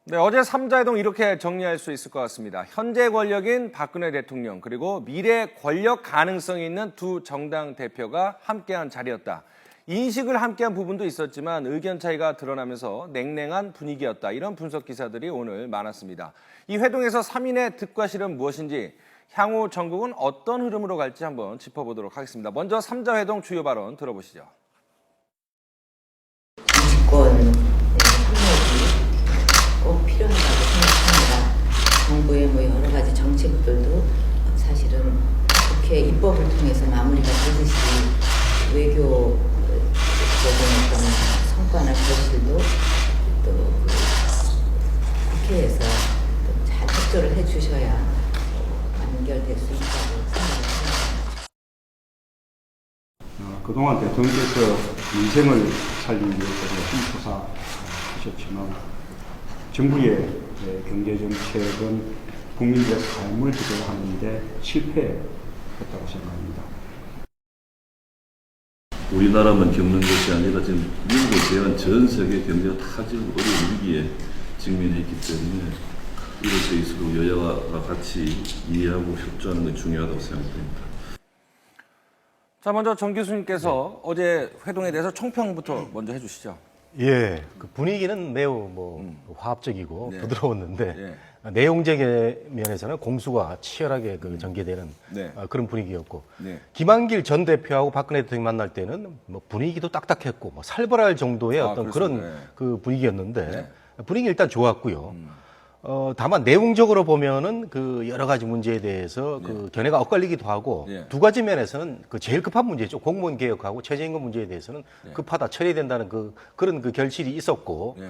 네, 어제 삼자회동 이렇게 정리할 수 있을 것 같습니다. 현재 권력인 박근혜 대통령 그리고 미래 권력 가능성이 있는 두 정당 대표가 함께한 자리였다. 인식을 함께한 부분도 있었지만 의견 차이가 드러나면서 냉랭한 분위기였다. 이런 분석 기사들이 오늘 많았습니다. 이 회동에서 3인의 득과 실은 무엇인지 향후 전국은 어떤 흐름으로 갈지 한번 짚어보도록 하겠습니다. 먼저 삼자회동 주요 발언 들어보시죠. 정치권 꼭 필요하다고 생각합니다. 정부의 여러 가지 정책들도 사실은 국회 입법을 통해서 마무리가 되듯이 외교적인 어떤 성과나 결실도 또 국회에서 잘 협조를 해주셔야 완결될 수 있다고 생각합니다. 그동안 대통령께서 민생을 살리기 위해서 힘투사하셨지만 정부의 경제정책은 국민들의 삶을 지도하는 데 실패했다고 생각합니다. 우리나라만 겪는 것이 아니라 지금 미국을 제외한 전 세계 경제가 다 지금 어려운 위기에 직면해 있기 때문에 이것에 있어서 여야가 같이 이해하고 협조하는 것이 중요하다고 생각됩니다. 자, 먼저 정 교수님께서 어제 회동에 대해서 총평부터 먼저 해주시죠. 예, 그 분위기는 매우 화합적이고 네. 부드러웠는데 네. 내용적인 면에서는 공수가 치열하게 전개되는 네. 그런 분위기였고 네. 김한길 전 대표하고 박근혜 대통령 만날 때는 뭐 분위기도 딱딱했고 뭐 살벌할 정도의 어떤 그렇습니다. 그런 네. 그 분위기였는데 네. 분위기 일단 좋았고요. 다만 내용적으로 보면은 그 여러 가지 문제에 대해서 그 견해가 엇갈리기도 하고 네. 두 가지 면에서는 그 제일 급한 문제죠. 공무원 개혁하고 최저임금 문제에 대해서는 급하다 처리해야 된다는 그런 결실이 있었고 네.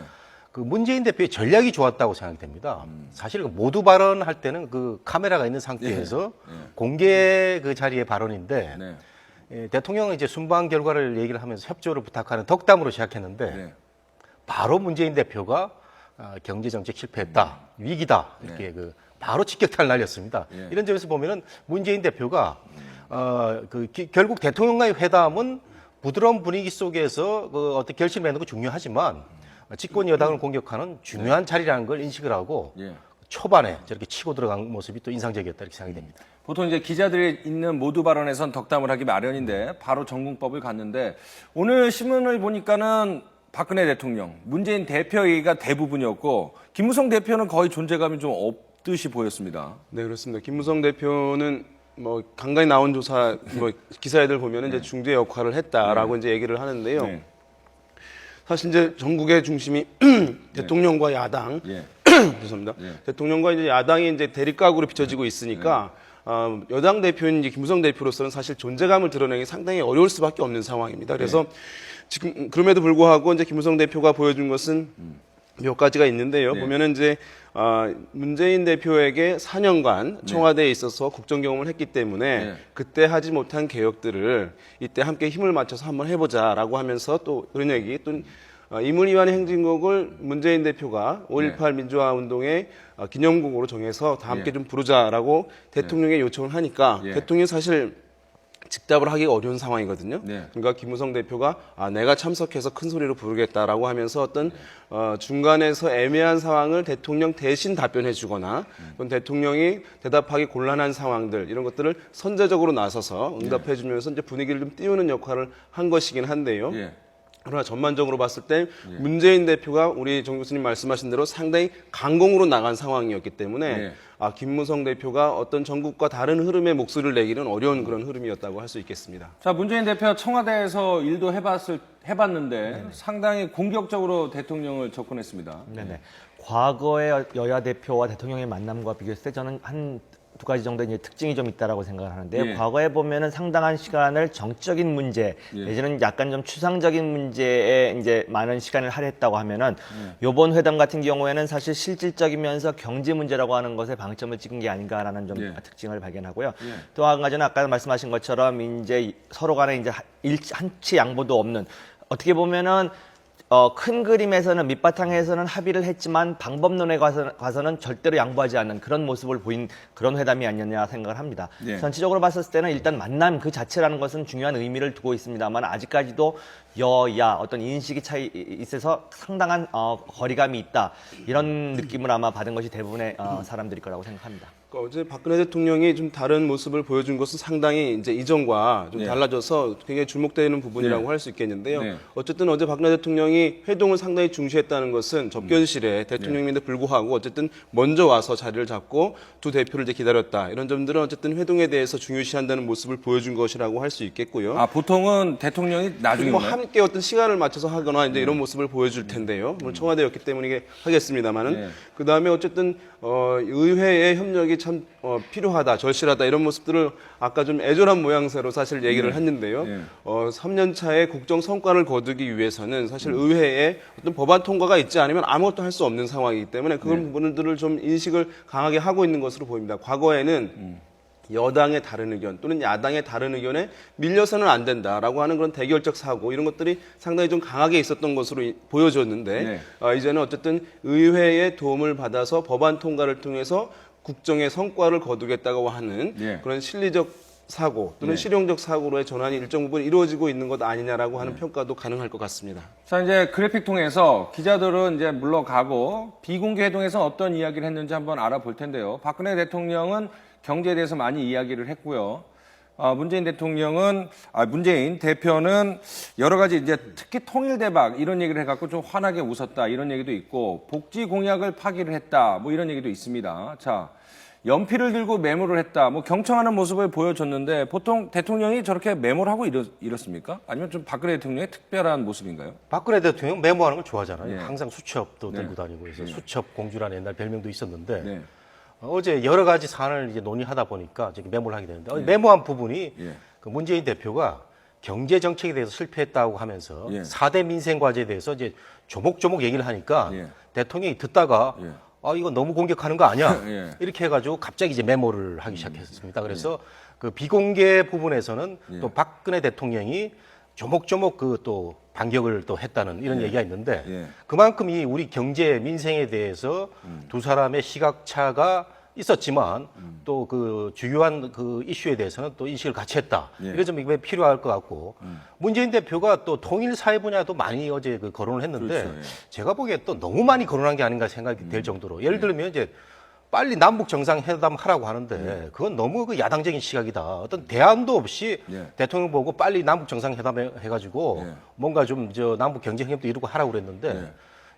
그 문재인 대표의 전략이 좋았다고 생각됩니다. 사실 모두 발언할 때는 그 카메라가 있는 상태에서 공개 그 자리의 발언인데 네. 대통령은 이제 순방 결과를 얘기를 하면서 협조를 부탁하는 덕담으로 시작했는데 네. 바로 문재인 대표가 경제 정책 실패했다, 위기다 이렇게 바로 직격탄을 날렸습니다. 네. 이런 점에서 보면은 문재인 대표가 결국 대통령과의 회담은 부드러운 분위기 속에서 어떤 결실을 맺는 거 중요하지만 집권 여당을 공격하는 중요한 자리라는 걸 인식을 하고 예. 초반에 저렇게 치고 들어간 모습이 또 인상적이었다 이렇게 생각이 됩니다. 보통 이제 기자들이 있는 모두 발언에선 덕담을 하기 마련인데 바로 전공법을 갔는데 오늘 신문을 보니까는 박근혜 대통령, 문재인 대표 얘기가 대부분이었고 김무성 대표는 거의 존재감이 좀 없듯이 보였습니다. 네, 그렇습니다. 김무성 대표는 뭐 간간히 나온 조사 기사들 보면은 이제 중재 역할을 했다라고 이제 얘기를 하는데요. 네. 사실 이제 전국의 중심이 대통령과 야당, 예. 죄송합니다. 예. 대통령과 이제 야당이 이제 대립각으로 비춰지고 있으니까 여당 대표인 이제 김무성 대표로서는 사실 존재감을 드러내기 상당히 어려울 수밖에 없는 상황입니다. 그래서 지금 그럼에도 불구하고 이제 김무성 대표가 보여준 것은 몇 가지가 있는데요. 네. 보면은 이제 문재인 대표에게 4년간 청와대에 있어서 국정 경험을 했기 때문에 네. 그때 하지 못한 개혁들을 이때 함께 힘을 맞춰서 한번 해보자라고 하면서 또 그런 얘기 또 이문희완의 행진곡을 문재인 대표가 5.18 민주화 운동의 기념곡으로 정해서 다 함께 좀 부르자라고 대통령에 요청을 하니까 대통령이 사실 직답을 하기가 어려운 상황이거든요. 네. 그러니까 김무성 대표가 내가 참석해서 큰 소리로 부르겠다라고 하면서 어떤 중간에서 애매한 상황을 대통령 대신 답변해 주거나 또는 대통령이 대답하기 곤란한 상황들 이런 것들을 선제적으로 나서서 응답해 주면서 이제 분위기를 좀 띄우는 역할을 한 것이긴 한데요. 예. 그러나 전반적으로 봤을 때 문재인 대표가 우리 정 교수님 말씀하신 대로 상당히 강공으로 나간 상황이었기 때문에 김무성 대표가 어떤 전국과 다른 흐름의 목소리를 내기는 어려운 그런 흐름이었다고 할 수 있겠습니다. 자, 문재인 대표 청와대에서 일도 해봤는데 상당히 공격적으로 대통령을 접근했습니다. 네네. 과거의 여야 대표와 대통령의 만남과 비교했을 때 저는 한 두 가지 정도 이제 특징이 좀 있다라고 생각을 하는데요. 예. 과거에 보면은 상당한 시간을 정적인 문제, 내지는 약간 좀 추상적인 문제에 이제 많은 시간을 할애했다고 하면은 요번 회담 같은 경우에는 사실 실질적이면서 경제 문제라고 하는 것에 방점을 찍은 게 아닌가라는 좀 특징을 발견하고요. 또 한 가지는 아까 말씀하신 것처럼 이제 서로 간에 이제 한치 양보도 없는 어떻게 보면은 큰 그림에서는 밑바탕에서는 합의를 했지만 방법론에 가서는 절대로 양보하지 않는 그런 모습을 보인 그런 회담이 아니었냐 생각을 합니다. 네. 전체적으로 봤을 때는 일단 만남 그 자체라는 것은 중요한 의미를 두고 있습니다만 아직까지도 여야 어떤 인식이 차이 있어서 상당한 거리감이 있다 이런 느낌을 아마 받은 것이 대부분의 사람들일 거라고 생각합니다. 어제 박근혜 대통령이 좀 다른 모습을 보여준 것은 상당히 이제 이전과 좀 네. 달라져서 굉장히 주목되는 부분이라고 네. 할 수 있겠는데요. 네. 어쨌든 어제 박근혜 대통령이 회동을 상당히 중시했다는 것은 접견실에 대통령임에도 불구하고 어쨌든 먼저 와서 자리를 잡고 두 대표를 이제 기다렸다. 이런 점들은 어쨌든 회동에 대해서 중요시한다는 모습을 보여준 것이라고 할 수 있겠고요. 아, 보통은 대통령이 나중에 뭐 오나요? 함께 어떤 시간을 맞춰서 하거나 이제 이런 모습을 보여줄 텐데요. 물론 청와대였기 때문에 하겠습니다만은 네. 그 다음에 어쨌든 의회의 협력이 참 필요하다, 절실하다 이런 모습들을 아까 좀 애절한 모양새로 사실 얘기를 했는데요. 네. 3년 차의 국정 성과를 거두기 위해서는 사실 의회에 어떤 법안 통과가 있지 않으면 아무것도 할 수 없는 상황이기 때문에 그런 부분들을 좀 인식을 강하게 하고 있는 것으로 보입니다. 과거에는 여당의 다른 의견 또는 야당의 다른 의견에 밀려서는 안 된다라고 하는 그런 대결적 사고 이런 것들이 상당히 좀 강하게 있었던 것으로 보여졌는데 네. 이제는 어쨌든 의회의 도움을 받아서 법안 통과를 통해서 국정의 성과를 거두겠다고 하는 네. 그런 실리적 사고 또는 네. 실용적 사고로의 전환이 일정 부분 이루어지고 있는 것 아니냐라고 하는 평가도 가능할 것 같습니다. 자, 이제 그래픽 통해서 기자들은 이제 물러가고 비공개 회동에서 어떤 이야기를 했는지 한번 알아볼 텐데요. 박근혜 대통령은 경제에 대해서 많이 이야기를 했고요. 문재인 대표는 여러 가지 이제 특히 통일 대박 이런 얘기를 해갖고 좀 환하게 웃었다 이런 얘기도 있고 복지 공약을 파기를 했다 뭐 이런 얘기도 있습니다. 자, 연필을 들고 메모를 했다 뭐 경청하는 모습을 보여줬는데 보통 대통령이 저렇게 메모를 하고 이렇습니까? 아니면 좀 박근혜 대통령의 특별한 모습인가요? 박근혜 대통령 메모하는 걸 좋아하잖아요. 네. 항상 수첩도 네. 들고 다니고 해서 수첩 공주라는 옛날 별명도 있었는데 네. 어제 여러 가지 사안을 이제 논의하다 보니까 지금 메모를 하게 되는데 메모한 부분이 예. 그 문재인 대표가 경제 정책에 대해서 실패했다고 하면서 예. 4대 민생 과제에 대해서 이제 조목조목 얘기를 하니까 예. 대통령이 듣다가 예. 이거 너무 공격하는 거 아니야? 예. 이렇게 해가지고 갑자기 이제 메모를 하기 시작했습니다. 그래서 그 비공개 부분에서는 예. 또 박근혜 대통령이 조목조목 그 또 반격을 또 했다는 이런 얘기가 있는데 예. 그만큼 이 우리 경제 민생에 대해서 두 사람의 시각차가 있었지만 또 그 주요한 그 이슈에 대해서는 또 인식을 같이 했다. 예. 이런 점이 필요할 것 같고 문재인 대표가 또 통일 사회 분야도 많이 어제 그 거론을 했는데 그렇죠. 예. 제가 보기에 또 너무 많이 거론한 게 아닌가 생각이 될 정도로 예를 들면 이제 빨리 남북 정상회담 하라고 하는데 그건 너무 그 야당적인 시각이다. 어떤 대안도 없이 예. 대통령 보고 빨리 남북 정상회담 해가지고 예. 뭔가 좀 남북 경제 협력도 이루고 하라고 그랬는데 예.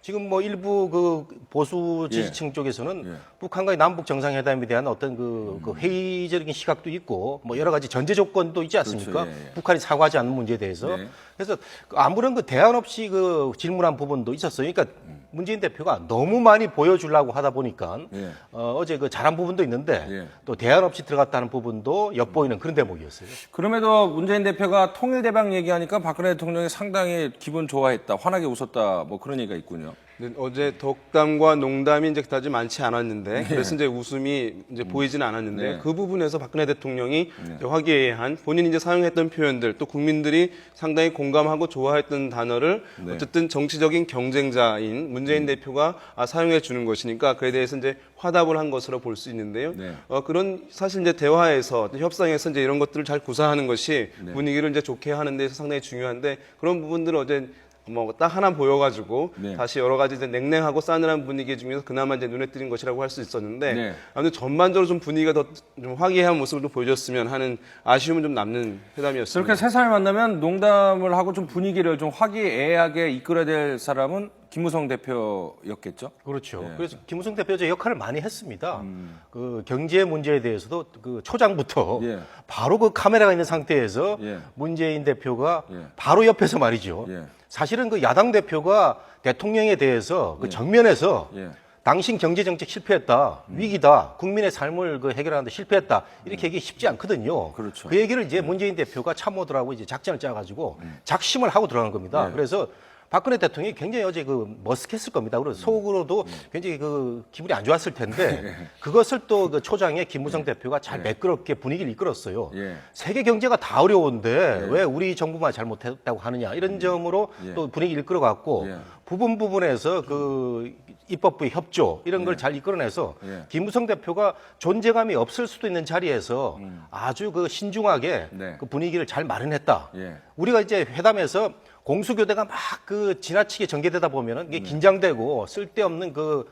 지금 뭐 일부 그 보수 지지층 쪽에서는 예. 북한과의 남북 정상회담에 대한 어떤 그 회의적인 시각도 있고 뭐 여러 가지 전제 조건도 있지 않습니까? 그렇죠. 예, 예. 북한이 사과하지 않는 문제에 대해서 네. 그래서 아무런 그 대안 없이 그 질문한 부분도 있었어요. 그러니까 문재인 대표가 너무 많이 보여주려고 하다 보니까 예. 어제 그 잘한 부분도 있는데 예. 또 대안 없이 들어갔다는 부분도 엿보이는 그런 대목이었어요. 그럼에도 문재인 대표가 통일 대박 얘기하니까 박근혜 대통령이 상당히 기분 좋아했다, 환하게 웃었다, 뭐 그런 얘기가 있군요. 근데 어제 덕담과 농담이 이제 그다지 많지 않았는데 그래서 이제 웃음이 이제 보이지는 않았는데 네. 그 부분에서 박근혜 대통령이 이제 화기애애한 본인이 이제 사용했던 표현들 또 국민들이 상당히 공감하고 좋아했던 단어를 네. 어쨌든 정치적인 경쟁자인 문재인 대표가 사용해 주는 것이니까 그에 대해서 이제 화답을 한 것으로 볼 수 있는데요. 네. 그런 사실 이제 대화에서 협상에서 이제 이런 것들을 잘 구사하는 것이 네. 분위기를 이제 좋게 하는 데서 상당히 중요한데 그런 부분들을 어제 뭐 딱 하나 보여가지고 네. 다시 여러 가지 이제 냉랭하고 싸늘한 분위기 중에서 그나마 이제 눈에 띄는 것이라고 할 수 있었는데 네. 아무튼 전반적으로 좀 분위기가 더 좀 화기애애한 모습을 좀 보여줬으면 하는 아쉬움은 좀 남는 회담이었습니다. 저렇게 세 사람이 만나면 농담을 하고 좀 분위기를 좀 화기애애하게 이끌어야 될 사람은 김무성 대표였겠죠? 그렇죠. 예. 그래서 김무성 대표 저 역할을 많이 했습니다. 그 경제 문제에 대해서도 그 초장부터 예. 바로 그 카메라가 있는 상태에서 예. 문재인 대표가 예. 바로 옆에서 말이죠. 예. 사실은 그 야당 대표가 대통령에 대해서 그 정면에서 예. 당신 경제 정책 실패했다, 위기다, 국민의 삶을 그 해결하는데 실패했다 이렇게 얘기 쉽지 않거든요. 그렇죠. 그 얘기를 이제 문재인 대표가 참모들하고 이제 작전을 짜가지고 작심을 하고 들어간 겁니다. 네. 그래서 박근혜 대통령이 굉장히 어제 그 머쓱했을 겁니다. 그리고 속으로도 굉장히 그 기분이 안 좋았을 텐데 그것을 또 그 초장에 김무성 대표가 잘 매끄럽게 분위기를 이끌었어요. 예. 세계 경제가 다 어려운데 왜 우리 정부만 잘못했다고 하느냐 이런 점으로 또 분위기를 이끌어갔고 예. 부분에서 그 입법부의 협조 이런 걸 잘 이끌어내서 예. 김무성 대표가 존재감이 없을 수도 있는 자리에서 아주 그 신중하게 네. 그 분위기를 잘 마련했다. 예. 우리가 이제 회담에서 공수교대가 막 그 지나치게 전개되다 보면은 이게 긴장되고 쓸데없는 그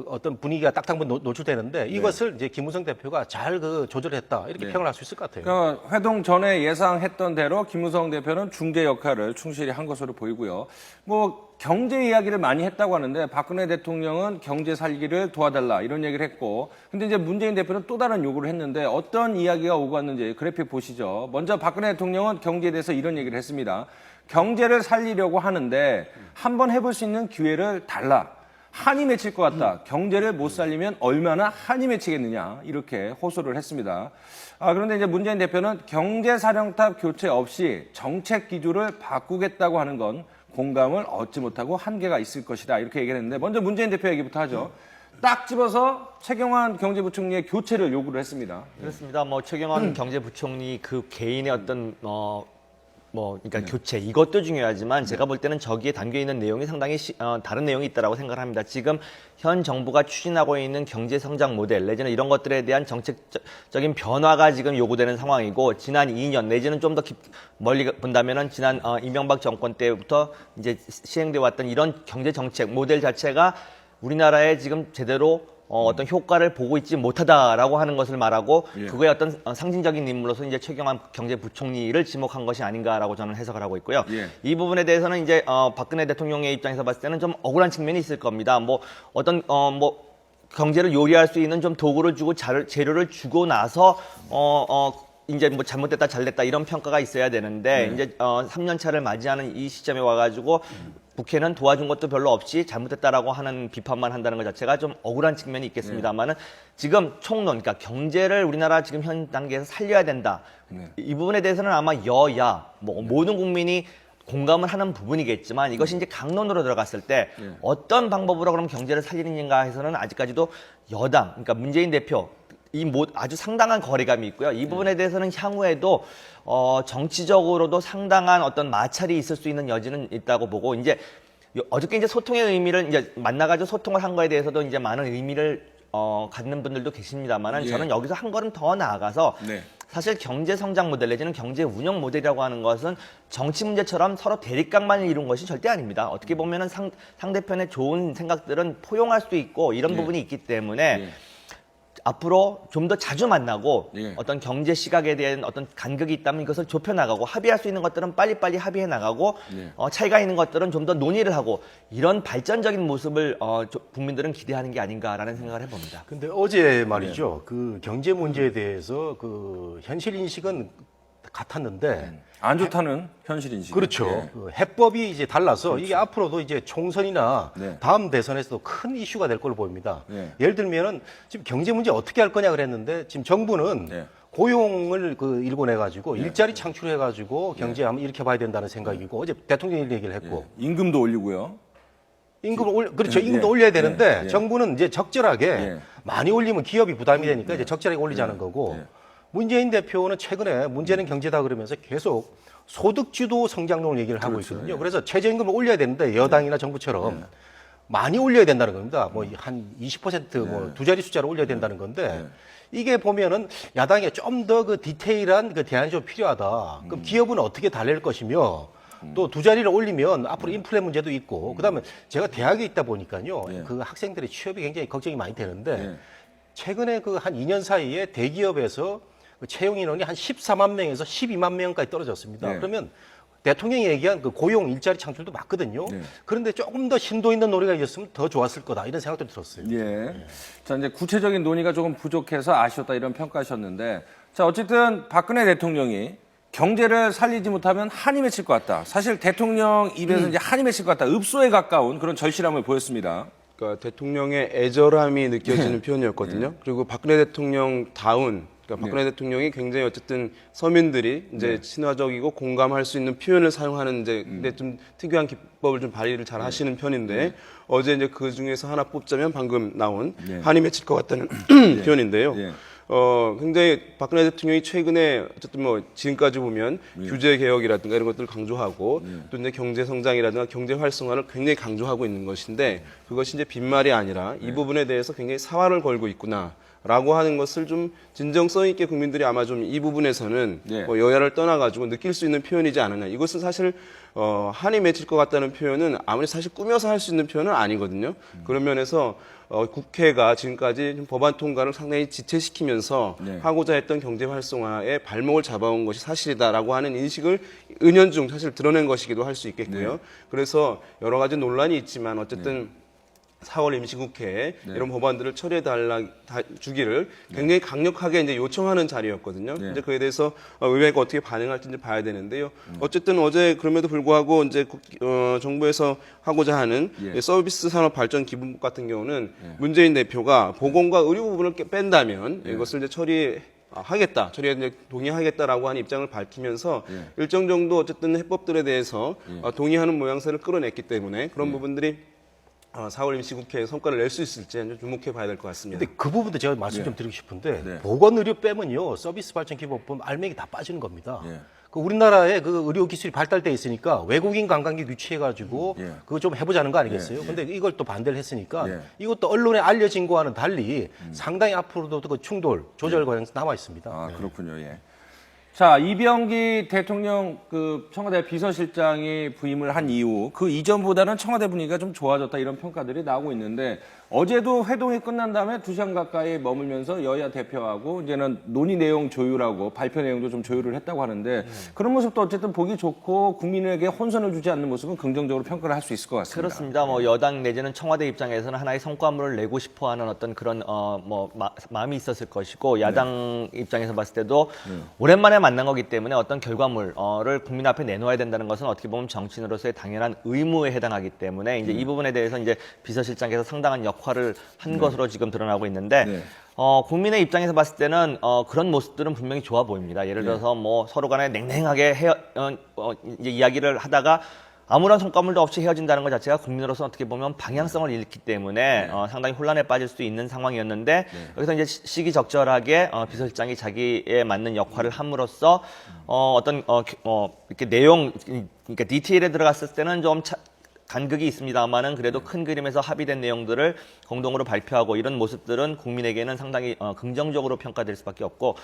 어떤 분위기가 딱 한번 노출되는데 이것을 이제 김무성 대표가 잘 그 조절했다 이렇게 평을 할 수 있을 것 같아요. 그러니까 회동 전에 예상했던 대로 김무성 대표는 중재 역할을 충실히 한 것으로 보이고요. 뭐 경제 이야기를 많이 했다고 하는데 박근혜 대통령은 경제 살기를 도와달라 이런 얘기를 했고, 근데 이제 문재인 대표는 또 다른 요구를 했는데 어떤 이야기가 오고 왔는지 그래픽 보시죠. 먼저 박근혜 대통령은 경제에 대해서 이런 얘기를 했습니다. 경제를 살리려고 하는데 한번 해볼 수 있는 기회를 달라. 한이 맺힐 것 같다. 경제를 못 살리면 얼마나 한이 맺히겠느냐. 이렇게 호소를 했습니다. 그런데 이제 문재인 대표는 경제사령탑 교체 없이 정책 기조를 바꾸겠다고 하는 건 공감을 얻지 못하고 한계가 있을 것이다. 이렇게 얘기를 했는데 먼저 문재인 대표 얘기부터 하죠. 딱 집어서 최경환 경제부총리의 교체를 요구를 했습니다. 그렇습니다. 뭐 최경환 경제부총리 그 개인의 어떤 그러니까 교체 이것도 중요하지만 제가 볼 때는 저기에 담겨 있는 내용이 상당히 다른 내용이 있다라고 생각을 합니다. 지금 현 정부가 추진하고 있는 경제 성장 모델 내지는 이런 것들에 대한 정책적인 변화가 지금 요구되는 상황이고, 지난 2년 내지는 좀 더 멀리 본다면은 지난 이명박 정권 때부터 이제 시행돼 왔던 이런 경제 정책 모델 자체가 우리나라에 지금 제대로 어떤 효과를 보고 있지 못하다라고 하는 것을 말하고, 그거의 어떤 상징적인 인물로서 이제 최경환 경제부총리를 지목한 것이 아닌가라고 저는 해석을 하고 있고요. 예. 이 부분에 대해서는 이제 박근혜 대통령의 입장에서 봤을 때는 좀 억울한 측면이 있을 겁니다. 뭐 어떤 경제를 요리할 수 있는 좀 도구를 주고 재료를 주고 나서 이제 뭐 잘못됐다 잘됐다 이런 평가가 있어야 되는데 이제 3년 차를 맞이하는 이 시점에 와가지고 국회는 도와준 것도 별로 없이 잘못됐다라고 하는 비판만 한다는 것 자체가 좀 억울한 측면이 있겠습니다만은 지금 총론, 그러니까 경제를 우리나라 지금 현 단계에서 살려야 된다. 이 부분에 대해서는 아마 여야 모든 국민이 공감을 하는 부분이겠지만 이것이 이제 강론으로 들어갔을 때 어떤 방법으로 그럼 경제를 살리는가 해서는 아직까지도 여당, 그러니까 문재인 대표 아주 상당한 거리감이 있고요. 이 부분에 대해서는 향후에도 정치적으로도 상당한 어떤 마찰이 있을 수 있는 여지는 있다고 보고, 이제 어저께 이제 소통의 의미를 이제 만나가지고 소통을 한 거에 대해서도 이제 많은 의미를 갖는 분들도 계십니다만은 저는 여기서 한 걸음 더 나아가서 사실 경제 성장 모델 내지는 경제 운영 모델이라고 하는 것은 정치 문제처럼 서로 대립각만을 이룬 것이 절대 아닙니다. 어떻게 보면은 상대편의 좋은 생각들은 포용할 수 있고 이런 부분이 있기 때문에 앞으로 좀 더 자주 만나고 어떤 경제 시각에 대한 어떤 간격이 있다면 이것을 좁혀나가고 합의할 수 있는 것들은 빨리빨리 합의해 나가고 차이가 있는 것들은 좀 더 논의를 하고 이런 발전적인 모습을 국민들은 기대하는 게 아닌가라는 생각을 해봅니다. 근데 어제 말이죠. 그 경제 문제에 대해서 그 현실 인식은 같았는데 안 좋다는 현실인지. 그렇죠. 그 해법이 이제 달라서 이게 앞으로도 이제 총선이나 다음 대선에서도 큰 이슈가 될 걸로 보입니다. 예를 들면은 지금 경제 문제 어떻게 할 거냐 그랬는데 지금 정부는 고용을 일궈내 가지고 일자리 창출해 가지고 경제 한번 일으켜 봐야 된다는 생각이고, 어제 대통령이 얘기를 했고 임금도 올리고요. 임금도 올려야 되는데 정부는 이제 적절하게 많이 올리면 기업이 부담이 되니까 이제 적절하게 올리자는 거고, 문재인 대표는 최근에 문제는 경제다 그러면서 계속 소득주도 성장론을 얘기를 하고 있거든요. 그래서 최저임금을 올려야 되는데 여당이나 정부처럼 많이 올려야 된다는 겁니다. 뭐 한 20% 두 자리 숫자로 올려야 된다는 건데, 이게 보면은 야당에 좀 더 그 디테일한 그 대안이 좀 필요하다. 그럼 기업은 어떻게 달랠 것이며 또 두 자리를 올리면 앞으로 인플레 문제도 있고, 그다음에 제가 대학에 있다 보니까요. 그 학생들의 취업이 굉장히 걱정이 많이 되는데 최근에 그 한 2년 사이에 대기업에서 그 채용 인원이 한 14만 명에서 12만 명까지 떨어졌습니다. 그러면 대통령이 얘기한 그 고용 일자리 창출도 맞거든요. 그런데 조금 더 심도 있는 논의가 있었으면 더 좋았을 거다 이런 생각도 들었어요. 자, 이제 구체적인 논의가 조금 부족해서 아쉬웠다 이런 평가하셨는데, 자, 어쨌든 박근혜 대통령이 경제를 살리지 못하면 한이 맺힐 것 같다. 사실 대통령 입에서 이제 한이 맺힐 것 같다. 읍소에 가까운 그런 절실함을 보였습니다. 그러니까 대통령의 애절함이 느껴지는 표현이었거든요. 그리고 박근혜 대통령 다운 그러니까 박근혜 대통령이 굉장히 어쨌든 서민들이 이제 친화적이고 공감할 수 있는 표현을 사용하는 이제 근데 좀 특유한 기법을 좀 발휘를 잘 하시는 편인데 어제 이제 그 중에서 하나 뽑자면 방금 나온 한이 맺힐 것 같다는 표현인데요. 굉장히 박근혜 대통령이 최근에 어쨌든 뭐 지금까지 보면 규제 개혁이라든가 이런 것들을 강조하고 또 이제 경제 성장이라든가 경제 활성화를 굉장히 강조하고 있는 것인데 그것이 이제 빈말이 아니라 이 부분에 대해서 굉장히 사활을 걸고 있구나. 라고 하는 것을 좀 진정성 있게 국민들이 아마 좀 이 부분에서는 뭐 여야를 떠나가지고 느낄 수 있는 표현이지 않느냐. 이것은 사실 한이 맺힐 것 같다는 표현은 아무리 사실 꾸며서 할 수 있는 표현은 아니거든요. 그런 면에서 국회가 지금까지 법안 통과를 상당히 지체시키면서 하고자 했던 경제 활성화에 발목을 잡아온 것이 사실이다라고 하는 인식을 은연중 사실 드러낸 것이기도 할 수 있겠고요. 그래서 여러 가지 논란이 있지만 어쨌든 4월 임시국회에 이런 법안들을 주기를 굉장히 강력하게 이제 요청하는 자리였거든요. 이제 그에 대해서 의회가 어떻게 반응할지 이제 봐야 되는데요. 어쨌든 어제 그럼에도 불구하고 이제 정부에서 하고자 하는 서비스 산업 발전 기본법 같은 경우는 문재인 대표가 보건과 의료 부분을 뺀다면 이것을 이제 처리에 이제 동의하겠다라고 하는 입장을 밝히면서 일정 정도 어쨌든 해법들에 대해서 동의하는 모양새를 끌어냈기 때문에 그런 부분들이 4월 임시국회에 성과를 낼 수 있을지 주목해 봐야 될 것 같습니다. 근데 그 부분도 제가 말씀 좀 드리고 싶은데 보건의료 빼면요 서비스 발전 기본법 알맹이 다 빠지는 겁니다. 그 우리나라에 그 의료 기술이 발달돼 있으니까 외국인 관광객 유치해가지고 그거 좀 해보자는 거 아니겠어요? 근데 이걸 또 반대를 했으니까 이것도 언론에 알려진 거와는 달리 상당히 앞으로도 그 충돌 조절 과정이 남아 있습니다. 아, 그렇군요. 예. 자, 이병기 대통령 그 청와대 비서실장이 부임을 한 이후 그 이전보다는 청와대 분위기가 좀 좋아졌다 이런 평가들이 나오고 있는데 어제도 회동이 끝난 다음에 2시간 가까이 머물면서 여야 대표하고 이제는 논의 내용 조율하고 발표 내용도 좀 조율을 했다고 하는데 그런 모습도 어쨌든 보기 좋고 국민에게 혼선을 주지 않는 모습은 긍정적으로 평가를 할 수 있을 것 같습니다. 그렇습니다. 뭐 여당 내지는 청와대 입장에서는 하나의 성과물을 내고 싶어하는 어떤 그런 마음이 있었을 것이고 야당 입장에서 봤을 때도 오랜만에 만난 거기 때문에 어떤 결과물을 국민 앞에 내놓아야 된다는 것은 어떻게 보면 정치인으로서의 당연한 의무에 해당하기 때문에 이제 이 부분에 대해서 이제 비서실장께서 상당한 역할을 한 것으로 지금 드러나고 있는데 국민의 입장에서 봤을 때는 그런 모습들은 분명히 좋아 보입니다. 예를 들어서 뭐 서로 간에 냉랭하게 이제 이야기를 하다가 아무런 성과물도 없이 헤어진다는 것 자체가 국민으로서 어떻게 보면 방향성을 잃기 때문에 상당히 혼란에 빠질 수 있는 상황이었는데 여기서 이제 시기적절하게 비서실장이 자기에 맞는 역할을 함으로써 이렇게 내용, 그러니까 디테일에 들어갔을 때는 좀 간극이 있습니다만은 그래도 큰 그림에서 합의된 내용들을 공동으로 발표하고 이런 모습들은 국민에게는 상당히 긍정적으로 평가될 수밖에 없고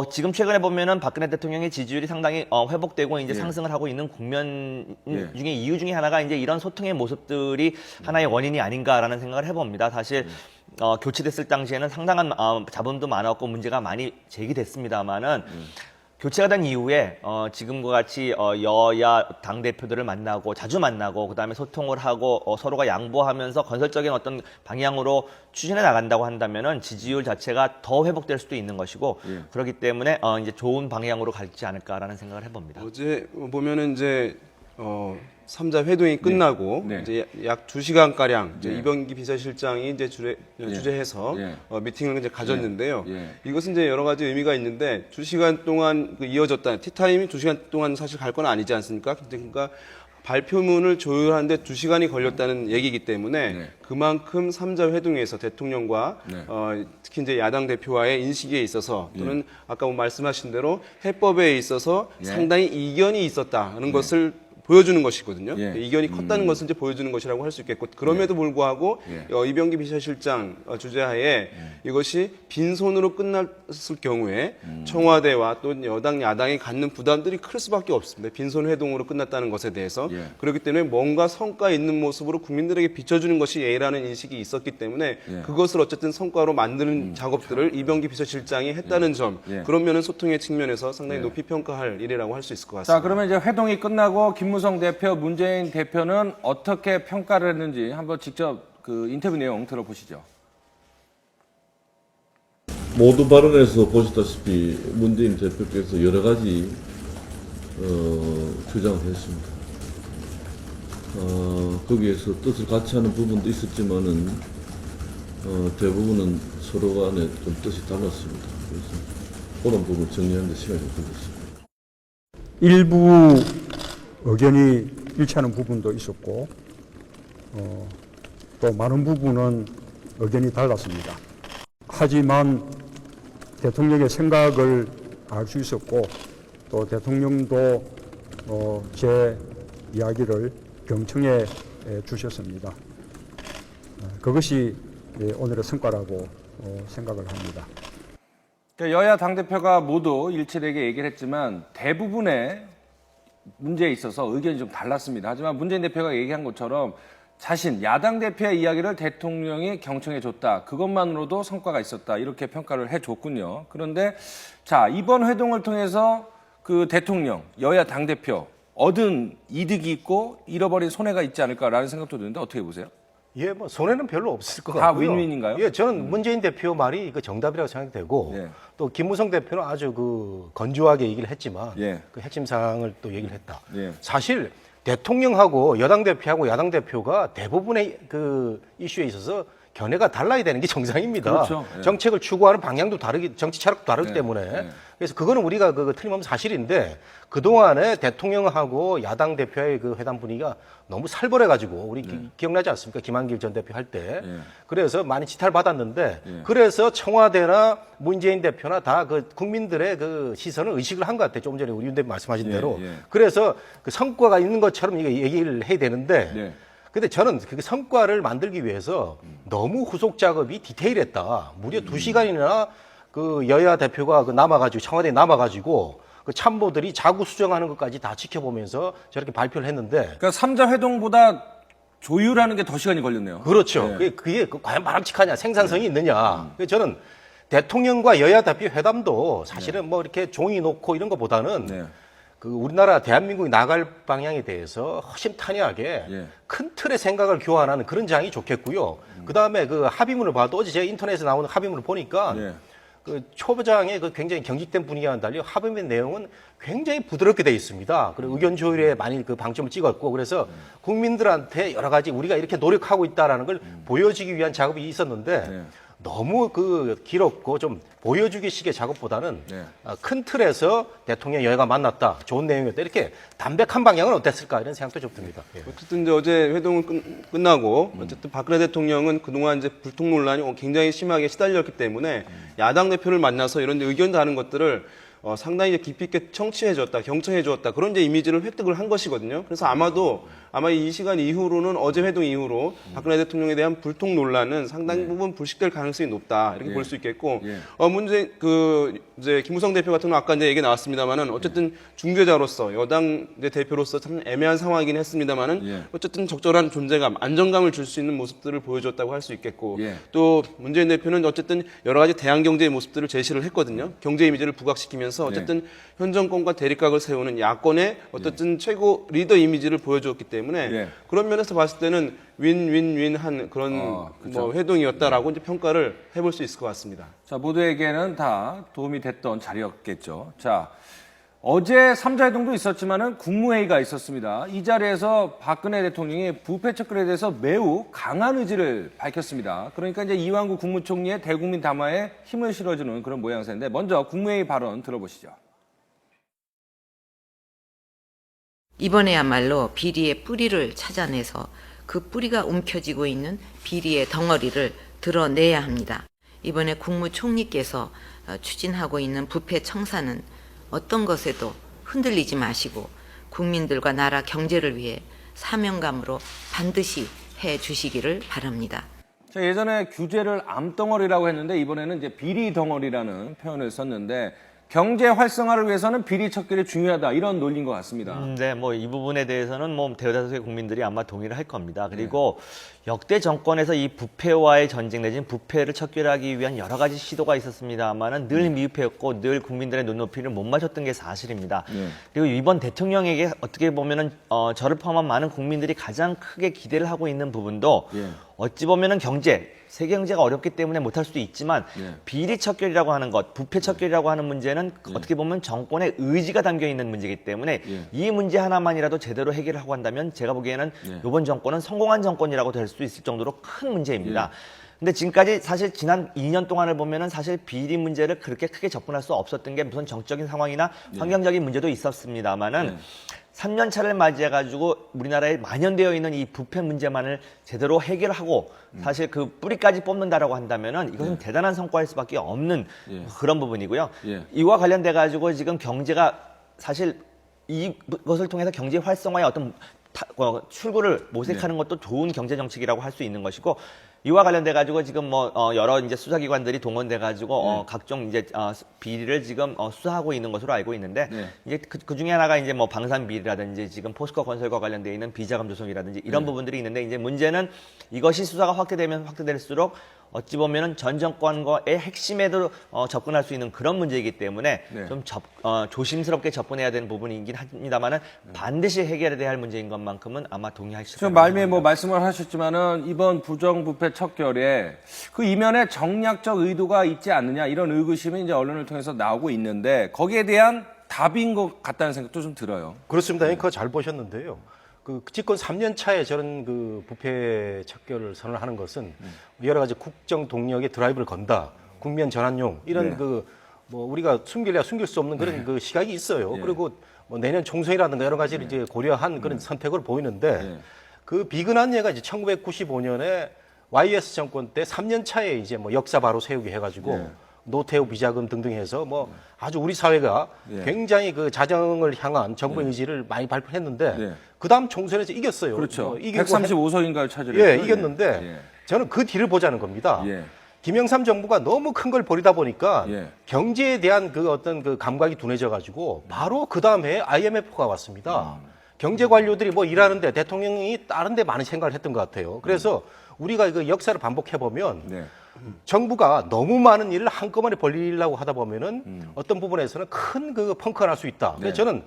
지금 최근에 보면은 박근혜 대통령의 지지율이 상당히 회복되고 이제 상승을 하고 있는 국면 중에 이유 중에 하나가 이제 이런 소통의 모습들이 하나의 원인이 아닌가라는 생각을 해봅니다. 사실 교체됐을 당시에는 상당한 잡음도 많았고 문제가 많이 제기됐습니다만은 교체가 된 이후에 지금과 같이 여야 당 대표들을 만나고 자주 만나고 그다음에 소통을 하고 서로가 양보하면서 건설적인 어떤 방향으로 추진해 나간다고 한다면은 지지율 자체가 더 회복될 수도 있는 것이고 그렇기 때문에 이제 좋은 방향으로 갈지 않을까라는 생각을 해봅니다. 어제 보면은 이제 3자 회동이 끝나고 이제 약 2시간 가량 이병기 비서실장이 이제 주재해서 미팅을 이제 가졌는데요. 이것은 이제 여러 가지 의미가 있는데 2시간 동안 이어졌다. 티타임이 2시간 동안 사실 갈 건 아니지 않습니까? 그러니까 발표문을 조율하는데 2시간이 걸렸다는 얘기이기 때문에 그만큼 3자 회동에서 대통령과 특히 이제 야당 대표와의 인식에 있어서 또는 아까 말씀하신 대로 해법에 있어서 상당히 이견이 있었다는 것을 보여주는 것이거든요. 이견이 컸다는 것을 이제 보여주는 것이라고 할 수 있겠고 그럼에도 불구하고 이병기 비서실장 주재하에 이것이 빈손으로 끝났을 경우에 청와대와 또 여당 야당이 갖는 부담들이 클 수밖에 없습니다. 빈손 회동으로 끝났다는 것에 대해서 그렇기 때문에 뭔가 성과 있는 모습으로 국민들에게 비춰주는 것이 예라는 인식이 있었기 때문에 그것을 어쨌든 성과로 만드는 작업들을 이병기 비서실장이 했다는 점 그런 면은 소통의 측면에서 상당히 높이 평가할 일이라고 할 수 있을 것 같습니다. 자, 그러면 이제 회동이 끝나고 김무성 대표, 문재인 대표는 어떻게 평가를 했는지 한번 직접 그 인터뷰 내용 들어보시죠. 모두 발언에서 보시다시피 문재인 대표께서 여러 가지 주장을 했습니다. 거기에서 뜻을 같이 하는 부분도 있었지만은 대부분은 서로 간에 좀 뜻이 달랐습니다. 그래서 그런 부분 정리하는 데 시간이 좀 걸렸습니다. 일부 의견이 일치하는 부분도 있었고 또 많은 부분은 의견이 달랐습니다. 하지만 대통령의 생각을 알 수 있었고 또 대통령도 제 이야기를 경청해 주셨습니다. 그것이 오늘의 성과라고 생각을 합니다. 여야 당대표가 모두 일치되게 얘기를 했지만 대부분의 문제에 있어서 의견이 좀 달랐습니다. 하지만 문재인 대표가 얘기한 것처럼 자신 야당 대표의 이야기를 대통령이 경청해 줬다. 그것만으로도 성과가 있었다. 이렇게 평가를 해줬군요. 그런데 자, 이번 회동을 통해서 그 대통령, 여야 당대표 얻은 이득이 있고 잃어버린 손해가 있지 않을까라는 생각도 드는데 어떻게 보세요? 예, 뭐 손해는 별로 없을 것 다 같고요. 윈윈인가요? 예, 저는 문재인 대표 말이 그 정답이라고 생각되고 예. 또 김무성 대표는 아주 그 건조하게 얘기를 했지만 예. 그 핵심 사항을 또 얘기를 했다. 예. 사실 대통령하고 여당 대표하고 야당 대표가 대부분의 그 이슈에 있어서 견해가 달라야 되는 게 정상입니다. 그렇죠. 예. 정책을 추구하는 방향도 다르기, 정치 철학도 다르기 예. 때문에 예. 그래서 그거는 우리가 그 틀림없는 사실인데 그 동안에 대통령하고 야당 대표의 그 회담 분위기가 너무 살벌해가지고 우리 기억나지 않습니까? 김한길 전 대표 할 때. 예. 그래서 많이 지탄받았는데 예. 그래서 청와대나 문재인 대표나 다 그 국민들의 그 시선을 의식을 한 것 같아요. 조금 전에 우리 윤 대표 말씀하신 예. 대로. 예. 그래서 그 성과가 있는 것처럼 이거 얘기를 해야 되는데 예. 근데 저는 그 성과를 만들기 위해서 너무 후속 작업이 디테일했다. 무려 2시간이나 그 여야 대표가 그 남아가지고 청와대에 남아가지고 그 참모들이 자구 수정하는 것까지 다 지켜보면서 저렇게 발표를 했는데 그러니까 3자 회동보다 조율하는 게 더 시간이 걸렸네요. 그렇죠. 예. 그게 과연 바람직하냐, 생산성이 있느냐. 그래서 저는 대통령과 여야 대표 회담도 사실은 뭐 이렇게 종이 놓고 이런 것보다는 네. 그 우리나라 대한민국이 나갈 방향에 대해서 허심탄회하게 예. 큰 틀의 생각을 교환하는 그런 장이 좋겠고요. 그다음에 그 합의문을 봐도 어제 제가 인터넷에 나오는 합의문을 보니까 예. 그 초부장의 그 굉장히 경직된 분위기와는 달리 합의문 내용은 굉장히 부드럽게 되어 있습니다. 그리고 의견 조율에 많이 그 방점을 찍었고 그래서 국민들한테 여러 가지 우리가 이렇게 노력하고 있다라는 걸 보여주기 위한 작업이 있었는데 네. 너무 그 길었고 좀 보여주기식의 작업보다는 네. 큰 틀에서 대통령 여야가 만났다. 좋은 내용이었다. 이렇게 담백한 방향은 어땠을까 이런 생각도 좀 듭니다. 예. 어쨌든 이제 어제 회동을 끝나고 어쨌든 박근혜 대통령은 그동안 이제 불통 논란이 굉장히 심하게 시달렸기 때문에 야당 대표를 만나서 이런 데 의견 다른 것들을 상당히 이제 깊이 있게 청취해줬다, 경청해줬다 그런 이제 이미지를 획득을 한 것이거든요. 그래서 아마 이 시간 이후로는 어제 회동 이후로 박근혜 대통령에 대한 불통 논란은 상당 부분 불식될 가능성이 높다 이렇게 예. 볼 수 있겠고 예. 이제 김무성 대표 같은 경우 아까 이제 얘기 나왔습니다만은 어쨌든 중재자로서 여당 이제 대표로서 참 애매한 상황이긴 했습니다만은 예. 어쨌든 적절한 존재감, 안정감을 줄 수 있는 모습들을 보여줬다고 할 수 있겠고 예. 또 문재인 대표는 어쨌든 여러 가지 대한 경제의 모습들을 제시를 했거든요. 경제 이미지를 부각시키면서 어쨌든 현 정권과 대립각을 세우는 야권의 어쨌든 최고 리더 이미지를 보여줬기 때문에 예. 그런 면에서 봤을 때는 윈윈윈한 그런 그렇죠. 뭐 회동이었다라고 이제 평가를 해볼 수 있을 것 같습니다. 자, 모두에게는 다 도움이 됐던 자리였겠죠. 자, 어제 3자 회동도 있었지만은 국무회의가 있었습니다. 이 자리에서 박근혜 대통령이 부패 척결에 대해서 매우 강한 의지를 밝혔습니다. 그러니까 이제 이완구 국무총리의 대국민 담화에 힘을 실어주는 그런 모양새인데 먼저 국무회의 발언 들어보시죠. 이번에야말로 비리의 뿌리를 찾아내서 그 뿌리가 움켜쥐고 있는 비리의 덩어리를 드러내야 합니다. 이번에 국무총리께서 추진하고 있는 부패 청산은 어떤 것에도 흔들리지 마시고 국민들과 나라 경제를 위해 사명감으로 반드시 해 주시기를 바랍니다. 자, 예전에 규제를 암덩어리라고 했는데 이번에는 이제 비리 덩어리라는 표현을 썼는데 경제 활성화를 위해서는 비리 척결이 중요하다 이런 논리인 것 같습니다. 네, 뭐 이 부분에 대해서는 뭐 대다수의 국민들이 아마 동의를 할 겁니다. 그리고 역대 정권에서 이 부패와의 전쟁 내지는 부패를 척결하기 위한 여러 가지 시도가 있었습니다만은 늘 미흡했고 늘 국민들의 눈높이를 못 맞췄던 게 사실입니다. 그리고 이번 대통령에게 어떻게 보면은 저를 포함한 많은 국민들이 가장 크게 기대를 하고 있는 부분도 어찌 보면은 세계 경제가 어렵기 때문에 못할 수도 있지만 비리 척결이라고 하는 것, 부패 척결이라고 하는 문제는 어떻게 보면 정권의 의지가 담겨 있는 문제이기 때문에 이 문제 하나만이라도 제대로 해결을 하고 한다면 제가 보기에는 이번 정권은 성공한 정권이라고 될 수 있을 정도로 큰 문제입니다. 근데 지금까지 사실 지난 2년 동안을 보면은 사실 비리 문제를 그렇게 크게 접근할 수 없었던 게 무슨 정적인 상황이나 환경적인 문제도 있었습니다만은 3년 차를 맞이해가지고 우리나라에 만연되어 있는 이 부패 문제만을 제대로 해결하고 사실 그 뿌리까지 뽑는다라고 한다면은 이것은 대단한 성과일 수밖에 없는 그런 부분이고요. 이와 관련돼가지고 지금 경제가 사실 이것을 통해서 경제 활성화의 어떤 출구를 모색하는 것도 좋은 경제 정책이라고 할 수 있는 것이고 이와 관련돼 가지고 지금 뭐 여러 이제 수사기관들이 동원돼 가지고 각종 이제 비리를 지금 수사하고 있는 것으로 알고 있는데 이제 그 중에 하나가 이제 뭐 방산 비리라든지 지금 포스코 건설과 관련돼 있는 비자금 조성이라든지 이런 부분들이 있는데 이제 문제는 이것이 수사가 확대되면 확대될수록 어찌 보면은 전 정권과의 핵심에도 접근할 수 있는 그런 문제이기 때문에 좀 조심스럽게 접근해야 되는 부분이긴 합니다만은 반드시 해결해야 할 문제인 것만큼은 아마 동의하실 지금 말미에 뭐 말씀을 하셨지만은 이번 부정부패 척결에 그 이면에 정략적 의도가 있지 않느냐 이런 의구심이 이제 언론을 통해서 나오고 있는데 거기에 대한 답인 것 같다는 생각도 좀 들어요. 그렇습니다. 앵커 잘 보셨는데요. 그 집권 3년 차에 저런 그 부패 척결을 선언하는 것은 여러 가지 국정 동력에 드라이브를 건다. 국면 전환용 이런 그 뭐 우리가 숨길래야 숨길 수 없는 그런 그 시각이 있어요. 그리고 뭐 내년 총선이라든가 여러 가지를 이제 고려한 그런 선택을 보이는데 그 비근한 예가 이제 1995년에 YS 정권 때 3년 차에 이제 뭐 역사 바로 세우기 해가지고 노태우 비자금 등등 해서 뭐 아주 우리 사회가 굉장히 그 자정을 향한 정부의 의지를 많이 발표했는데 그 다음 총선에서 이겼어요. 그렇죠. 뭐 135석인가를 차지했죠. 예, 이겼는데 저는 그 뒤를 보자는 겁니다. 김영삼 정부가 너무 큰 걸 벌이다 보니까 경제에 대한 그 어떤 그 감각이 둔해져 가지고 바로 그 다음에 IMF가 왔습니다. 경제 관료들이 뭐 일하는데 대통령이 다른 데 많은 생각을 했던 것 같아요. 그래서 우리가 그 역사를 반복해 보면 정부가 너무 많은 일을 한꺼번에 벌리려고 하다 보면은 어떤 부분에서는 큰 그 펑크가 날 수 있다. 그래서 저는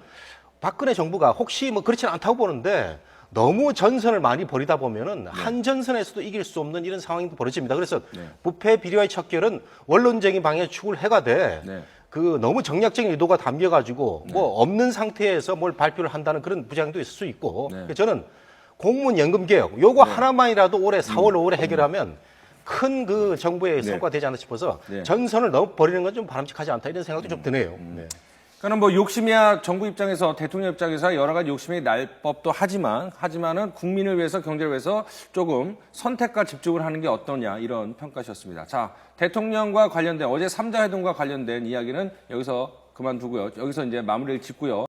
박근혜 정부가 혹시 뭐 그렇지는 않다고 보는데 너무 전선을 많이 벌이다 보면은 한 전선에서도 이길 수 없는 이런 상황이 벌어집니다. 그래서 부패 비리와의 척결은 원론적인 방향에 축을 해가되 그 너무 정략적인 의도가 담겨가지고 뭐 없는 상태에서 뭘 발표를 한다는 그런 부작용도 있을 수 있고 그래서 저는 공무원 연금 개혁 요거 하나만이라도 올해 4월 5월에 해결하면 큰 그 정부의 성과가 되지 않나 싶어서 전선을 너무 벌이는 건 좀 바람직하지 않다 이런 생각도 좀 드네요. 그러니까 뭐 욕심이야 정부 입장에서 대통령 입장에서 여러 가지 욕심이 날 법도 하지만은 국민을 위해서 경제를 위해서 조금 선택과 집중을 하는 게 어떠냐 이런 평가셨습니다. 자, 대통령과 관련된 어제 3자 회동과 관련된 이야기는 여기서 그만두고요. 여기서 이제 마무리를 짓고요.